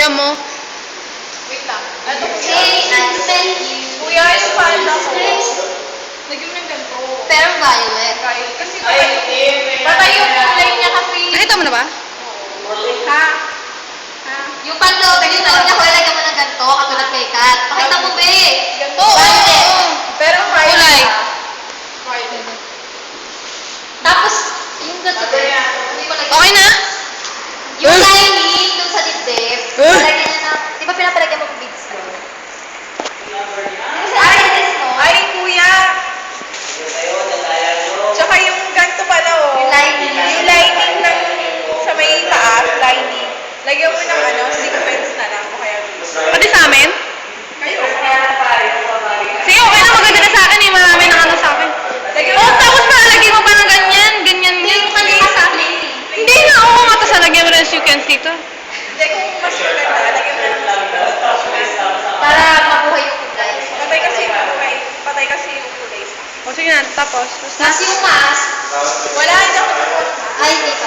kuya mo. Wait lang. Ano po Hey, I'm thank you. Kuya, yung pala ko. Lagyan mo ng ganito. Pero violet. Kasi patay yung kulay niya kasi. Nakita mo na ba? Ha? Yung panloob, yung loob niya, wala ka mo ng ganito, katulad kay Kat. Pakita mo, be. Oo, Violet. Pero violet. Kulay. Violet. Tapos, yung ganito, be. Hindi ko lagyan. Okay na? Yung lining dun sa dibdib, lagyan niya na, di ba pinapalagyan mo ng beads doon? Ay, this no? Ay, kuya. Tsaka yung ganito pala, oh. Yung lining. Yung lining ng sa may taas, lining. Lagyan mo ng sequence na lang. O kaya Pati sa amin? kayo. Sige, okay na. Maganda na sa akin eh. Marami na ano sa akin. Lagyan Oh, mo. tapos nalagay mo pa ng ganyan. Ganyan Hindi yan. yung kanina sa akin. Hindi na. Oo nga. Tapos nalagyan mo ng sequence dito. Hindi, kung mas maganda, lagyan mo ng Para mabuhay yung kulay. patay kasi yung kulay. O sige na. Tapos. Tapos yung mask, Wala, hindi ako nagkuha. ay, hindi pa.